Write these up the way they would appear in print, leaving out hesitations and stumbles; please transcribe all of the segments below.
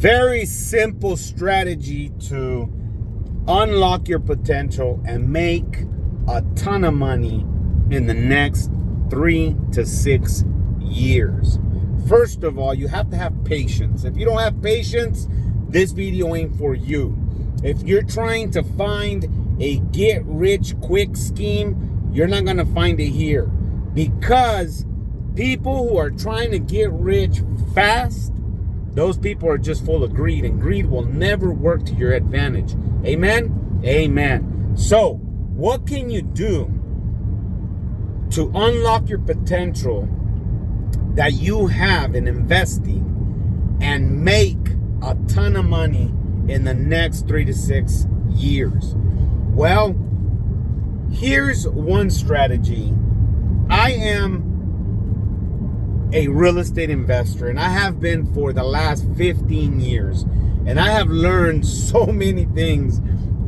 Very simple strategy to unlock your potential and make a ton of money in the next 3 to 6 years. First of all, you have to have patience. If you don't have patience, this video ain't for you. If you're trying to find a get rich quick scheme, you're not going to find it here, because people who are trying to get rich fast, those people are just full of greed, and greed will never work to your advantage. Amen? Amen. So, what can you do to unlock your potential that you have in investing and make a ton of money in the next 3 to 6 years? Well, here's one strategy. I am a real estate investor, and I have been for the last 15 years. And I have learned so many things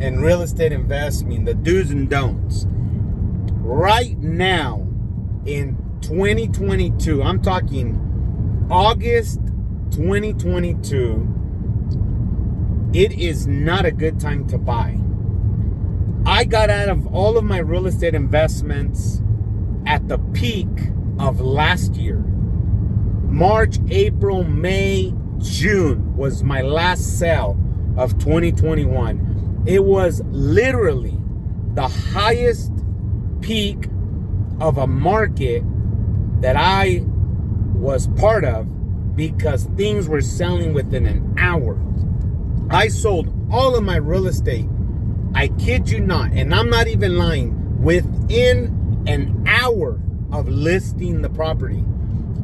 in real estate investing, the do's and don'ts. Right now, in 2022, I'm talking August 2022, it is not a good time to buy. I got out of all of my real estate investments at the peak of last year. March, April, May, June was my last sale of 2021. It was literally the highest peak of a market that I was part of, because things were selling within an hour. I sold all of my real estate, I kid you not, and I'm not even lying, within an hour of listing the property.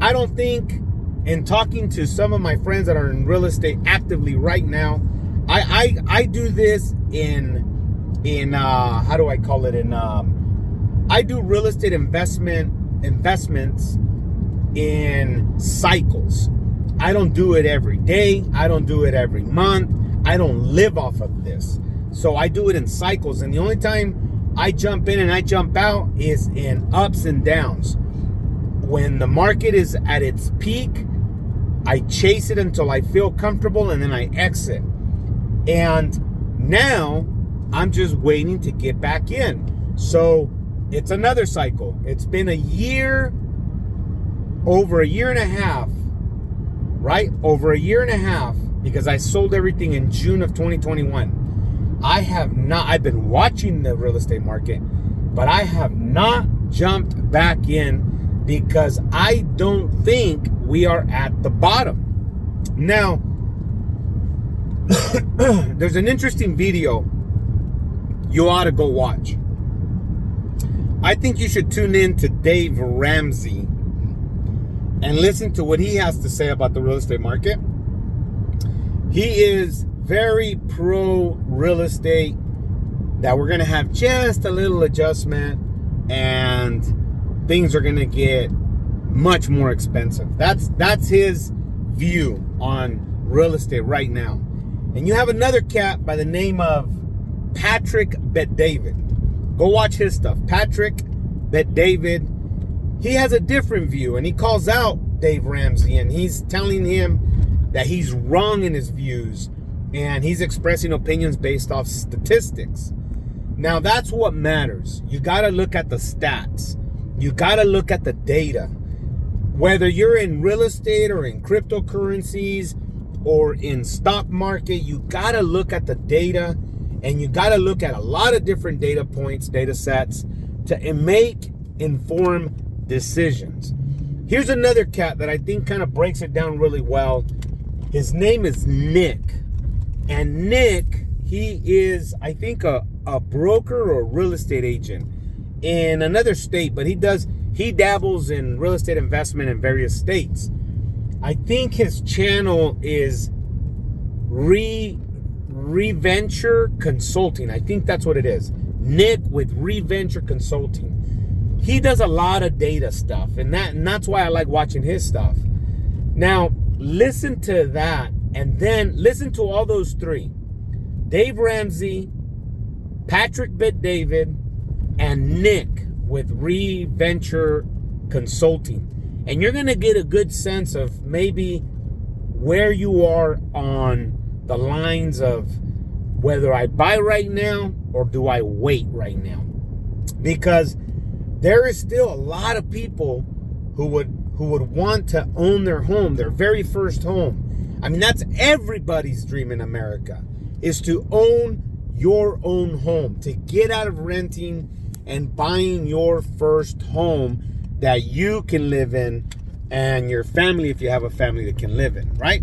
I don't think, in talking to some of my friends that are in real estate actively right now, I do this in how do I call it, I do real estate investments in cycles. I don't do it every day. I don't do it every month. I don't live off of this. So I do it in cycles, and the only time I jump in and I jump out is in ups and downs. When the market is at its peak, I chase it until I feel comfortable, and then I exit. And now I'm just waiting to get back in. So it's another cycle. It's been a year, over a year and a half, right? Over a year and a half, because I sold everything in June of 2021. I've been watching the real estate market, but I have not jumped back in, because I don't think we are at the bottom. Now, there's an interesting video you ought to go watch. I think you should tune in to Dave Ramsey and listen to what he has to say about the real estate market. He is very pro real estate, that we're going to have just a little adjustment and things are going to get much more expensive. That's his view on real estate right now. And you have another cat by the name of Patrick Bet-David. Go watch his stuff. Patrick Bet-David. He has a different view, and he calls out Dave Ramsey, and he's telling him that he's wrong in his views, and he's expressing opinions based off statistics. Now, that's what matters. You got to look at the stats. You got to look at the data. Whether you're in real estate or in cryptocurrencies or in stock market, you got to look at the data, and you got to look at a lot of different data points, data sets, to make informed decisions. Here's another cat that I think kind of breaks it down really well. His name is Nick. And Nick, he is, I think, a broker or real estate agent in another state, but he dabbles in real estate investment in various states. I think his channel is Reventure Consulting. I think that's what it is. Nick with Reventure Consulting. He does a lot of data stuff, and that's why I like watching his stuff. Now, listen to that, and then listen to all those three. Dave Ramsey, Patrick Bet-David, and Nick with Reventure Consulting. And you're going to get a good sense of maybe where you are on the lines of whether I buy right now or do I wait right now. Because there is still a lot of people who would want to own their home, their very first home. I mean, that's everybody's dream in America, is to own your own home, to get out of renting and buying your first home that you can live in, and your family, if you have a family that can live in, right?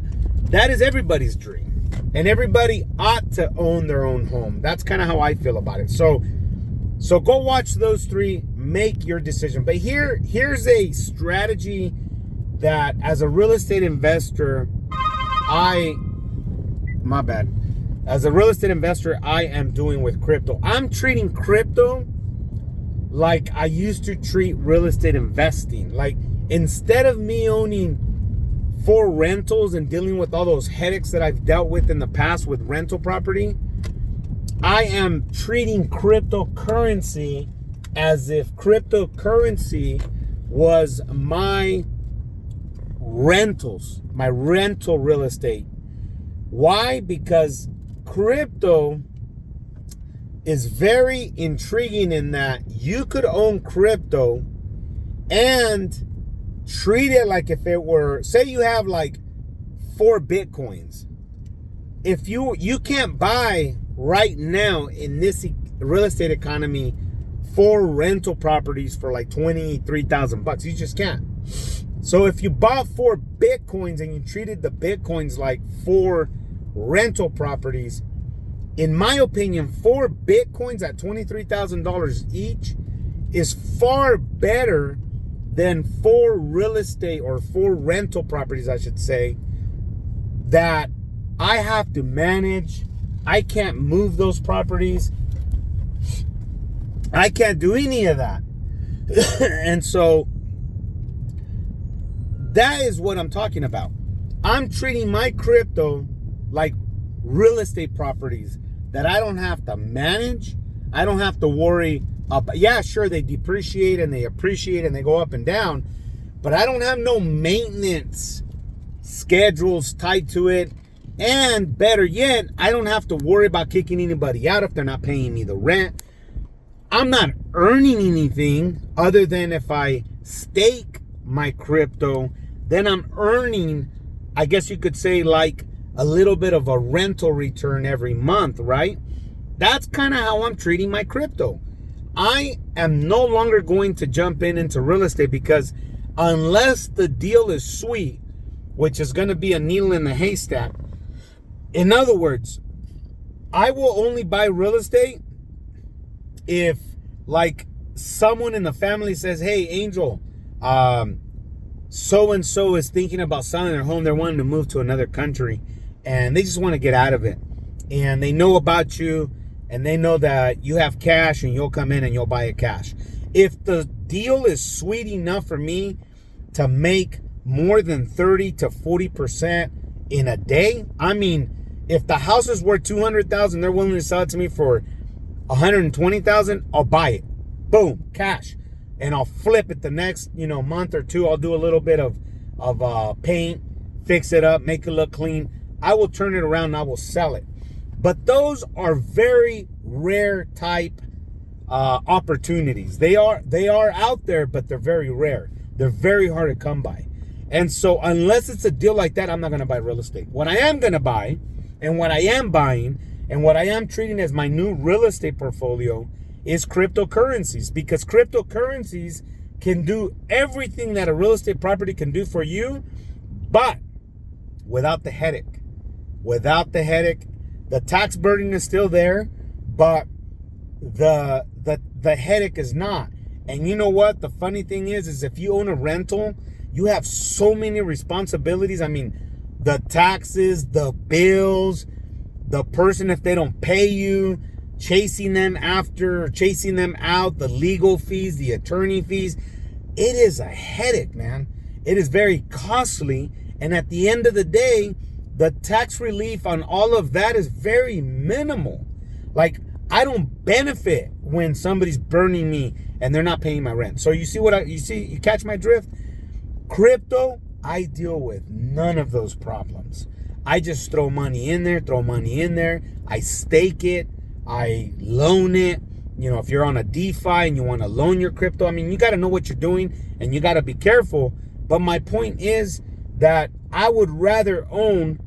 That is everybody's dream. And everybody ought to own their own home. That's kind of how I feel about it. So go watch those three, make your decision. But here's a strategy that as a real estate investor, As a real estate investor, I am doing with crypto. I'm treating crypto like I used to treat real estate investing. Like, instead of me owning 4 rentals and dealing with all those headaches that I've dealt with in the past with rental property, I am treating cryptocurrency as if cryptocurrency was my rentals, my rental real estate. Why? Because crypto is very intriguing in that you could own crypto and treat it like if it were, say you have like 4 Bitcoins. If you can't buy right now in this real estate economy 4 rental properties for like $23,000. You just can't. So if you bought 4 Bitcoins and you treated the Bitcoins like 4 rental properties, in my opinion, 4 Bitcoins at $23,000 each is far better than 4 real estate or 4 rental properties, I should say, that I have to manage. I can't move those properties. I can't do any of that. And so that is what I'm talking about. I'm treating my crypto like real estate properties that I don't have to manage. I don't have to worry about. Yeah, sure, they depreciate and they appreciate and they go up and down, but I don't have no maintenance schedules tied to it. And better yet, I don't have to worry about kicking anybody out if they're not paying me the rent. I'm not earning anything other than if I stake my crypto, then I'm earning, I guess you could say, like a little bit of a rental return every month, right? That's kind of how I'm treating my crypto. I am no longer going to jump into real estate, because unless the deal is sweet, which is going to be a needle in the haystack. In other words, I will only buy real estate if, like, someone in the family says, hey, Angel, so-and-so is thinking about selling their home. They're wanting to move to another country, and they just want to get out of it. And they know about you, and they know that you have cash, and you'll come in and you'll buy it cash. If the deal is sweet enough for me to make more than 30 to 40% in a day, I mean, if the house is worth $200,000, they're willing to sell it to me for $120,000, I'll buy it. Boom, cash. And I'll flip it the next, month or two. I'll do a little bit of paint, fix it up, make it look clean. I will turn it around and I will sell it. But those are very rare type opportunities. They are out there, but they're very rare. They're very hard to come by. And so unless it's a deal like that, I'm not going to buy real estate. What I am going to buy, and what I am buying, and what I am treating as my new real estate portfolio is cryptocurrencies, because cryptocurrencies can do everything that a real estate property can do for you, but without the headache. Without the headache. The tax burden is still there, but the headache is not. And you know what? The funny thing is if you own a rental, you have so many responsibilities. I mean, the taxes, the bills, the person, if they don't pay you, chasing them out, the legal fees, the attorney fees. It is a headache, man. It is very costly. And at the end of the day, the tax relief on all of that is very minimal. Like, I don't benefit when somebody's burning me and they're not paying my rent. So you see you catch my drift? Crypto, I deal with none of those problems. I just throw money in there. I stake it. I loan it. You know, if you're on a DeFi and you want to loan your crypto, I mean, you got to know what you're doing and you got to be careful. But my point is that I would rather own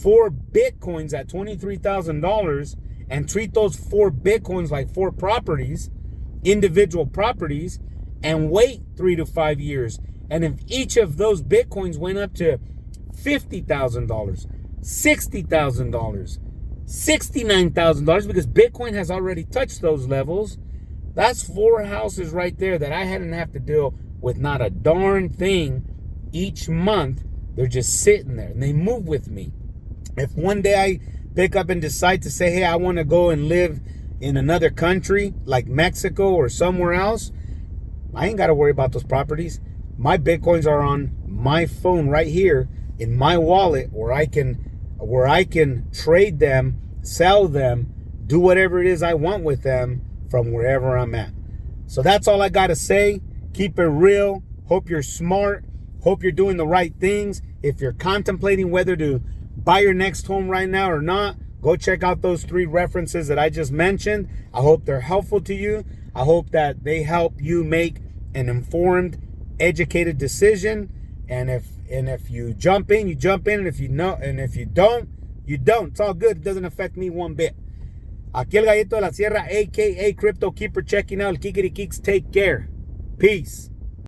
4 Bitcoins at $23,000 and treat those 4 Bitcoins like 4 properties, individual properties, and wait 3 to 5 years. And if each of those Bitcoins went up to $50,000, $60,000, $69,000, because Bitcoin has already touched those levels, that's 4 houses right there that I hadn't have to deal with not a darn thing each month. They're just sitting there and they move with me. If one day I pick up and decide to say, hey, I want to go and live in another country like Mexico or somewhere else, I ain't got to worry about those properties. My Bitcoins are on my phone right here in my wallet where I can trade them, sell them, do whatever it is I want with them from wherever I'm at. So that's all I got to say. Keep it real. Hope you're smart. Hope you're doing the right things. If you're contemplating whether to buy your next home right now or not, go check out those 3 references that I just mentioned. I hope they're helpful to you. I hope that they help you make an informed, educated decision. And if you jump in, you jump in. And if you don't, you don't. It's all good. It doesn't affect me one bit. Aquí el Gallito de la Sierra, a.k.a. Crypto Keeper, checking out. El Kikiri Keeks. Take care. Peace.